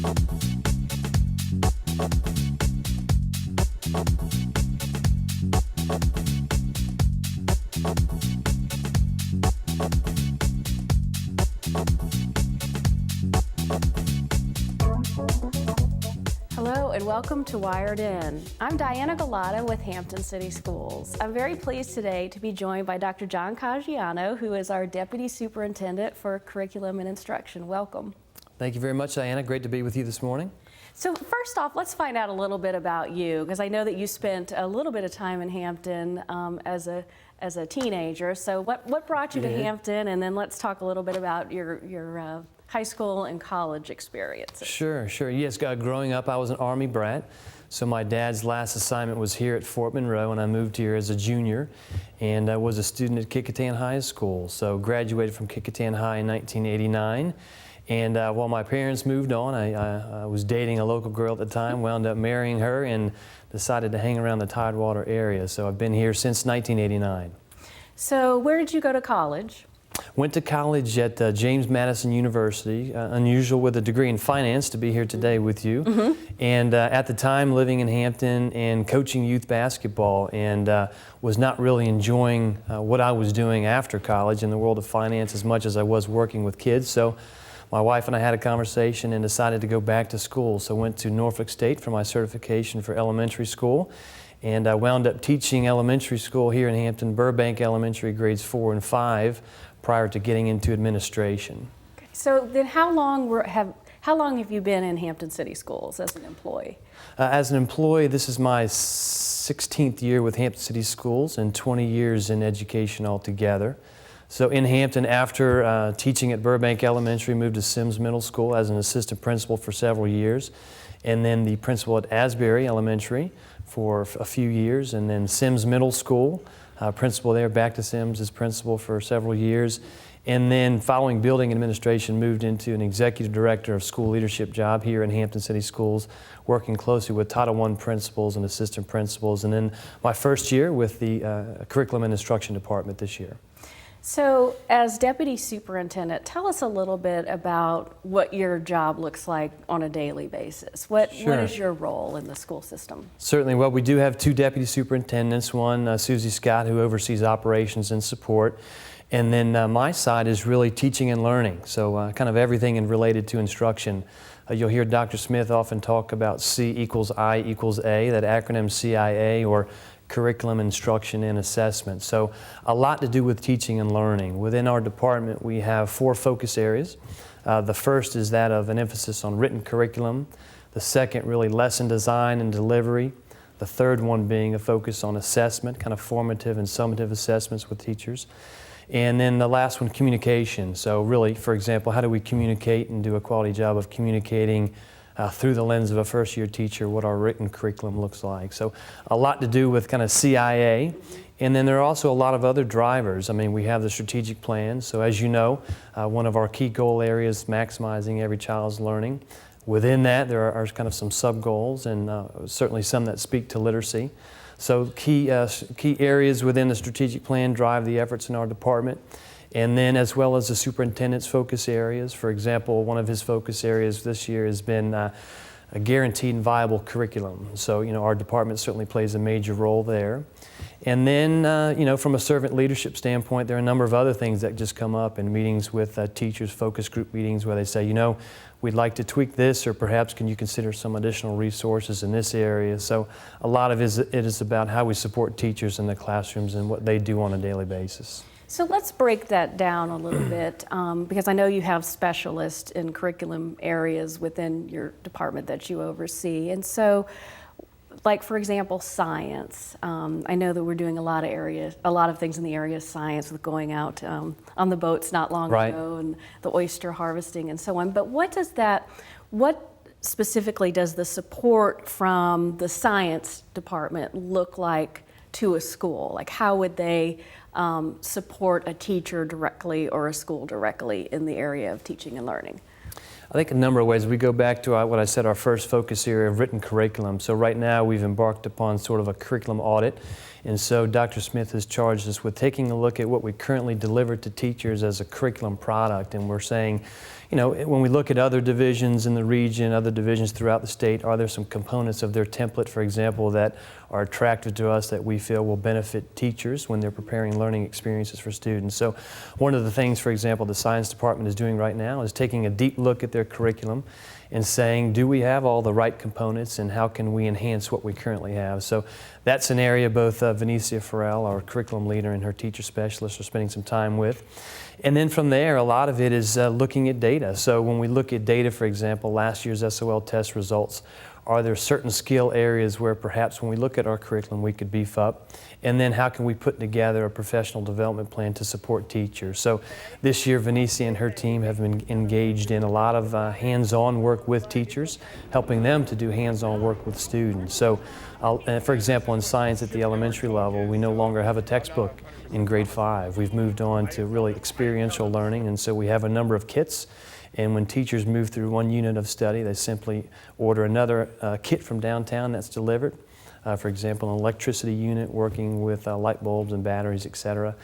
Hello and welcome to Wired In. I'm Diana Galata with Hampton City Schools. I'm very pleased today to be joined by Dr. John Caggiano, who is our Deputy Superintendent for Curriculum and Instruction. Welcome. Thank you very much, Diana. Great to be with you this morning. So first off, let's find out a little bit about you, because I know that you spent a little bit of time in Hampton as a teenager. So what brought you to Hampton, and then let's talk a little bit about your high school and college experiences. Sure. Yes, growing up, I was an Army brat. So my dad's last assignment was here at Fort Monroe, and I moved here as a junior, and I was a student at Kecoughtan High School. So graduated from Kecoughtan High in 1989. And while my parents moved on, I was dating a local girl at the time, wound up marrying her, and decided to hang around the Tidewater area. So I've been here since 1989. So where did you go to college? Went to college at James Madison University, unusual with a degree in finance to be here today with you. And at the time living in Hampton and coaching youth basketball, and was not really enjoying what I was doing after college in the world of finance as much as I was working with kids. So my wife and I had a conversation and decided to go back to school. So went to Norfolk State for my certification for elementary school. And I wound up teaching elementary school here in Hampton, Burbank Elementary, grades 4 and 5, prior to getting into administration. Okay. So then how long have you been in Hampton City Schools as an employee? As an employee, this is my 16th year with Hampton City Schools and 20 years in education altogether. So in Hampton, after teaching at Burbank Elementary, moved to Sims Middle School as an assistant principal for several years, and then the principal at Asbury Elementary for a few years, and then Sims Middle School, principal there, back to Sims as principal for several years. And then following building administration, moved into an executive director of school leadership job here in Hampton City Schools, working closely with Title I principals and assistant principals. And then my first year with the curriculum and instruction department this year. So as Deputy Superintendent, tell us a little bit about what your job looks like on a daily basis. What is your role in the school system? Certainly. Well, we do have two Deputy Superintendents, one Susie Scott, who oversees operations and support, and then my side is really teaching and learning, so kind of everything related to instruction. You'll hear Dr. Smith often talk about C equals I equals A, that acronym CIA, or curriculum, instruction, and assessment. So a lot to do with teaching and learning. Within our department, we have 4 focus areas. The first is that of an emphasis on written curriculum. The second, really lesson design and delivery. The third one being a focus on assessment, kind of formative and summative assessments with teachers. And then the last one, communication. So really, for example, how do we communicate and do a quality job of communicating through the lens of a first-year teacher what our written curriculum looks like. So a lot to do with kind of CIA. And then there are also a lot of other drivers. I mean, we have the strategic plan. So as you know, one of our key goal areas, maximizing every child's learning. Within that, there are kind of some sub-goals, and certainly some that speak to literacy. So key areas within the strategic plan drive the efforts in our department. And then as well as the superintendent's focus areas. For example, one of his focus areas this year has been a guaranteed and viable curriculum. So, our department certainly plays a major role there. And then, from a servant leadership standpoint, there are a number of other things that just come up in meetings with teachers, focus group meetings, where they say, we'd like to tweak this, or perhaps can you consider some additional resources in this area? So a lot of it is about how we support teachers in the classrooms and what they do on a daily basis. So let's break that down a little bit, because I know you have specialists in curriculum areas within your department that you oversee. And so, like for example, science. I know that we're doing a lot of things in the area of science, with going out on the boats not long ago, and the oyster harvesting and so on. But what specifically does the support from the science department look like to a school? Like, how would they support a teacher directly or a school directly in the area of teaching and learning? I think a number of ways. We go back to what I said, our first focus area of written curriculum. So right now we've embarked upon sort of a curriculum audit, And so Dr. Smith has charged us with taking a look at what we currently deliver to teachers as a curriculum product. And we're saying, you know, when we look at other divisions in the region, other divisions throughout the state, are there some components of their template, for example, that are attractive to us that we feel will benefit teachers when they're preparing learning experiences for students? So one of the things, for example, the science department is doing right now is taking a deep look at their curriculum and saying, do we have all the right components and how can we enhance what we currently have? So that's an area both Venetia Farrell, our curriculum leader, and her teacher specialists are spending some time with. And then from there, a lot of it is looking at data. So when we look at data, for example, last year's SOL test results, are there certain skill areas where perhaps when we look at our curriculum we could beef up? And then how can we put together a professional development plan to support teachers? So this year Venetia and her team have been engaged in a lot of hands-on work with teachers, helping them to do hands-on work with students. So for example, in science at the elementary level, we no longer have a textbook in grade 5. We've moved on to really experiential learning, and so we have a number of kits. And when teachers move through one unit of study, they simply order another kit from downtown that's delivered. For example, an electricity unit working with light bulbs and batteries, etc.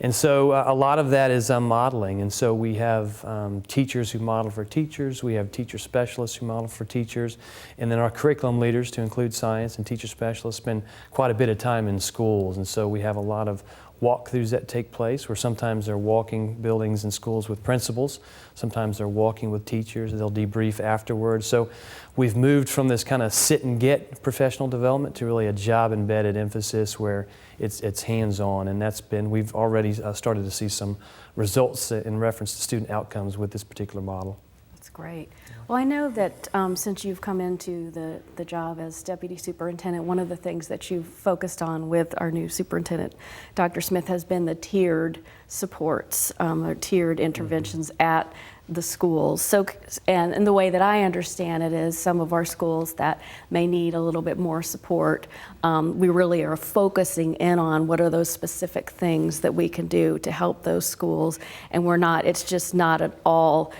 And so a lot of that is modeling. And so we have teachers who model for teachers. We have teacher specialists who model for teachers. And then our curriculum leaders, to include science and teacher specialists, spend quite a bit of time in schools. And so we have a lot of walkthroughs that take place where sometimes they're walking buildings and schools with principals, sometimes they're walking with teachers, they'll debrief afterwards. So we've moved from this kind of sit and get professional development to really a job embedded emphasis where it's hands-on, and we've already started to see some results in reference to student outcomes with this particular model. That's great. Well, I know that since you've come into the job as deputy superintendent, one of the things that you've focused on with our new superintendent, Dr. Smith, has been the tiered supports, or tiered interventions at the schools. So, and the way that I understand it is some of our schools that may need a little bit more support, we really are focusing in on what are those specific things that we can do to help those schools, and it's just not at all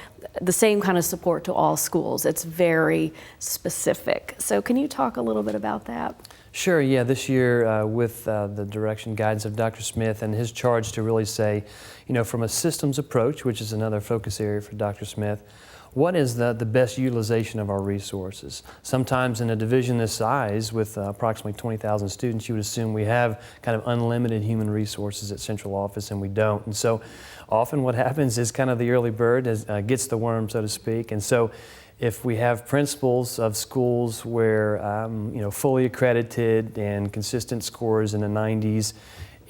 the same kind of support to all schools. It's very specific. So can you talk a little bit about that? Sure, yeah. This year with the direction, guidance of Dr. Smith and his charge to really say, you know, from a systems approach, which is another focus area for Dr. Smith, what is the best utilization of our resources? Sometimes in a division this size with approximately 20,000 students, you would assume we have kind of unlimited human resources at central office, and we don't. And so often what happens is kind of the early bird gets the worm, so to speak. And so if we have principals of schools where, you know, fully accredited and consistent scores in the 90s,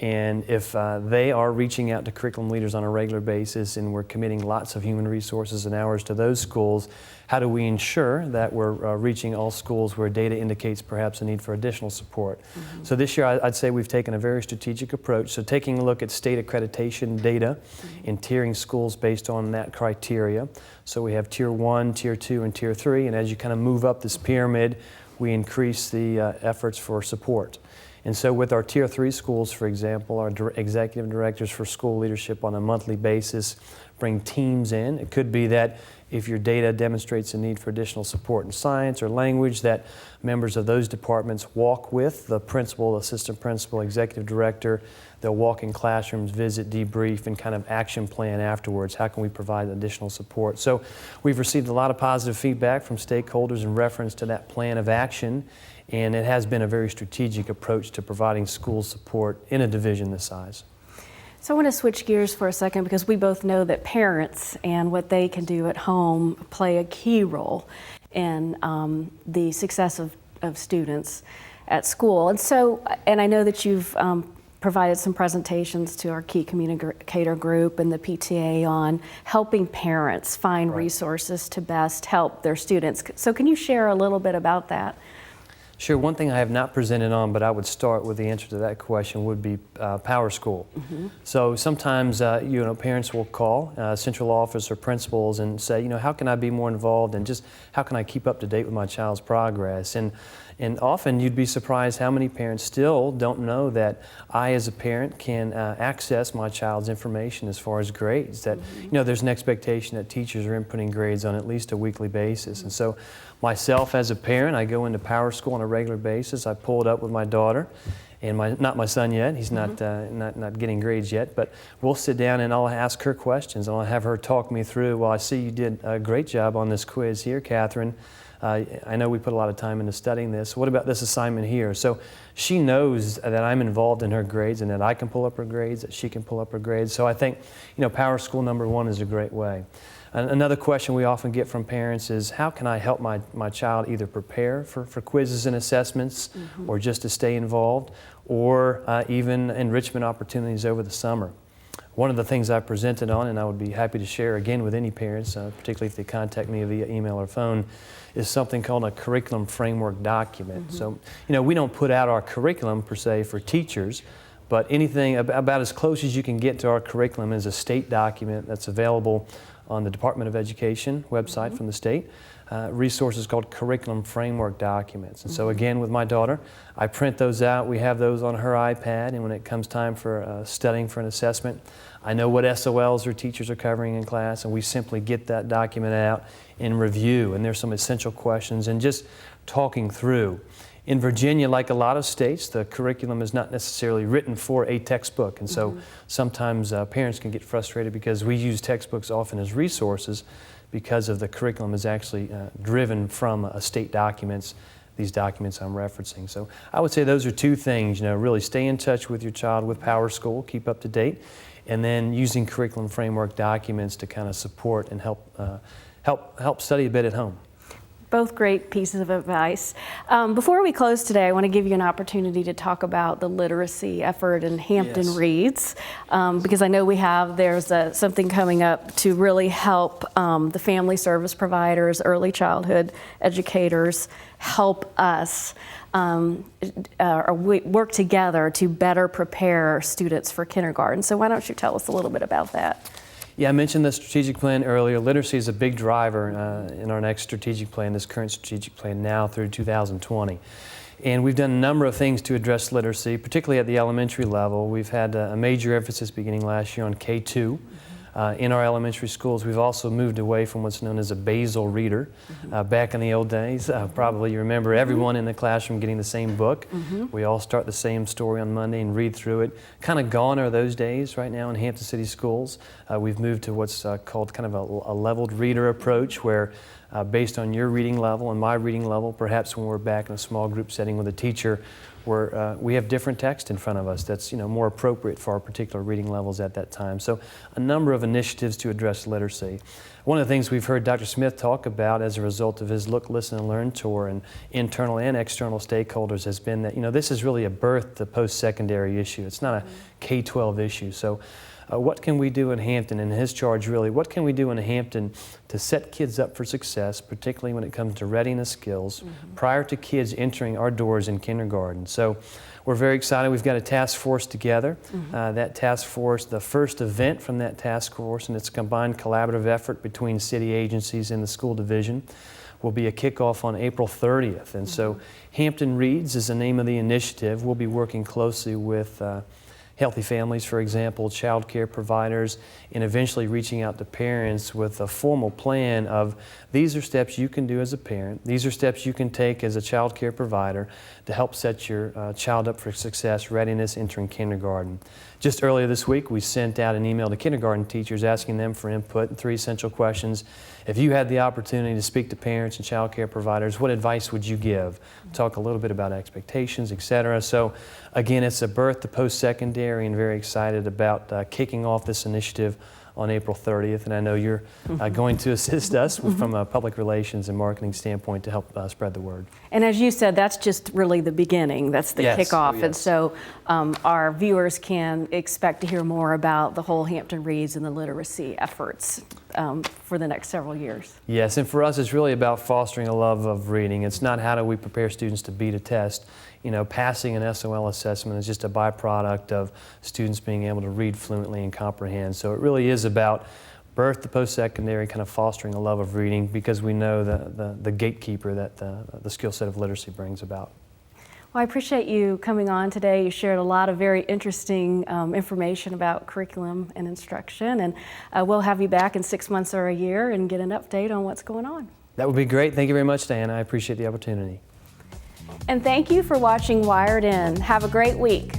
and if they are reaching out to curriculum leaders on a regular basis and we're committing lots of human resources and hours to those schools, how do we ensure that we're reaching all schools where data indicates perhaps a need for additional support? Mm-hmm. So this year I'd say we've taken a very strategic approach. So taking a look at state accreditation data and tiering schools based on that criteria. So we have Tier 1, Tier 2, and Tier 3, and as you kind of move up this pyramid, we increase the efforts for support. And so with our Tier 3 schools, for example, our executive directors for school leadership on a monthly basis bring teams in. It could be that if your data demonstrates a need for additional support in science or language, that members of those departments walk with the principal, assistant principal, executive director. They'll walk in classrooms, visit, debrief, and kind of action plan afterwards. How can we provide additional support? So we've received a lot of positive feedback from stakeholders in reference to that plan of action, and it has been a very strategic approach to providing school support in a division this size. So I want to switch gears for a second because we both know that parents and what they can do at home play a key role in the success of students at school. And so, and I know that you've provided some presentations to our key communicator group and the PTA on helping parents find resources to best help their students. So can you share a little bit about that? Sure. One thing I have not presented on, but I would start with the answer to that question, would be Power School. Mm-hmm. So sometimes, parents will call central office or principals and say, how can I be more involved, and just how can I keep up to date with my child's progress? And often you'd be surprised how many parents still don't know that I, as a parent, can access my child's information as far as grades. That, there's an expectation that teachers are inputting grades on at least a weekly basis. And so myself as a parent, I go into Power School on a regular basis. I pull it up with my daughter, and not my son yet. He's not getting grades yet, but we'll sit down and I'll ask her questions. I'll have her talk me through, well, I see you did a great job on this quiz here, Catherine. I know we put a lot of time into studying this. What about this assignment here? So she knows that I'm involved in her grades and that I can pull up her grades, that she can pull up her grades. So I think, Power School #1 is a great way. Another question we often get from parents is, how can I help my child either prepare for quizzes and assessments, or just to stay involved, or even enrichment opportunities over the summer? One of the things I presented on, and I would be happy to share again with any parents, particularly if they contact me via email or phone, is something called a curriculum framework document. So, we don't put out our curriculum per se for teachers, but anything about as close as you can get to our curriculum is a state document that's available on the Department of Education website from the state. Resources called curriculum framework documents. And so again, with my daughter, I print those out. We have those on her iPad, and when it comes time for studying for an assessment, I know what SOLs her teachers are covering in class, and we simply get that document out in review. And there's some essential questions and just talking through. In Virginia, like a lot of states, the curriculum is not necessarily written for a textbook. And so sometimes parents can get frustrated because we use textbooks often as resources because of the curriculum is actually driven from state documents, these documents I'm referencing. So I would say those are two things, really stay in touch with your child with Power School, keep up to date, and then using curriculum framework documents to kind of support and help study a bit at home. Both great pieces of advice. Before we close today, I want to give you an opportunity to talk about the literacy effort in Hampton Reads, because I know there's something coming up to really help the family service providers, early childhood educators, help us work together to better prepare students for kindergarten. So why don't you tell us a little bit about that? Yeah, I mentioned the strategic plan earlier. Literacy is a big driver in our next strategic plan, this current strategic plan now through 2020. And we've done a number of things to address literacy, particularly at the elementary level. We've had a major emphasis beginning last year on K-2. In our elementary schools, we've also moved away from what's known as a basal reader. Back in the old days, probably you remember everyone in the classroom getting the same book. We all start the same story on Monday and read through it. Kind of gone are those days right now in Hampton City schools. We've moved to what's called kind of a leveled reader approach, where based on your reading level and my reading level, perhaps when we're back in a small group setting with a teacher, where we have different text in front of us that's more appropriate for our particular reading levels at that time. So a number of initiatives to address literacy. One of the things we've heard Dr. Smith talk about as a result of his Look, Listen, and Learn tour and internal and external stakeholders has been that this is really a birth to post-secondary issue. It's not a K-12 issue. So what can we do in Hampton, and his charge really, what can we do in Hampton to set kids up for success, particularly when it comes to readiness skills, prior to kids entering our doors in kindergarten? So we're very excited. We've got a task force together. That task force, the first event from that task force, and it's a combined collaborative effort between city agencies and the school division, will be a kickoff on April 30th. And so Hampton Reads is the name of the initiative. We'll be working closely with Healthy Families, for example, child care providers, and eventually reaching out to parents with a formal plan of these are steps you can do as a parent, these are steps you can take as a child care provider to help set your child up for success, readiness, entering kindergarten. Just earlier this week, we sent out an email to kindergarten teachers asking them for input and 3 essential questions. If you had the opportunity to speak to parents and child care providers, what advice would you give? Talk a little bit about expectations, etc. So again, it's a birth to post-secondary, and very excited about kicking off this initiative on April 30th. And I know you're going to assist us from a public relations and marketing standpoint to help spread the word. And as you said, that's just really the beginning. That's the kickoff. Yes. And so our viewers can expect to hear more about the whole Hampton Reads and the literacy efforts for the next several years. Yes, and for us, it's really about fostering a love of reading. It's not how do we prepare students to beat a test. Passing an SOL assessment is just a byproduct of students being able to read fluently and comprehend. So it really is about birth to post-secondary, kind of fostering a love of reading, because we know the gatekeeper that the skill set of literacy brings about. Well, I appreciate you coming on today. You shared a lot of very interesting information about curriculum and instruction, and we'll have you back in 6 months or a year and get an update on what's going on. That would be great. Thank you very much, Diana. I appreciate the opportunity. And thank you for watching Wired In. Have a great week.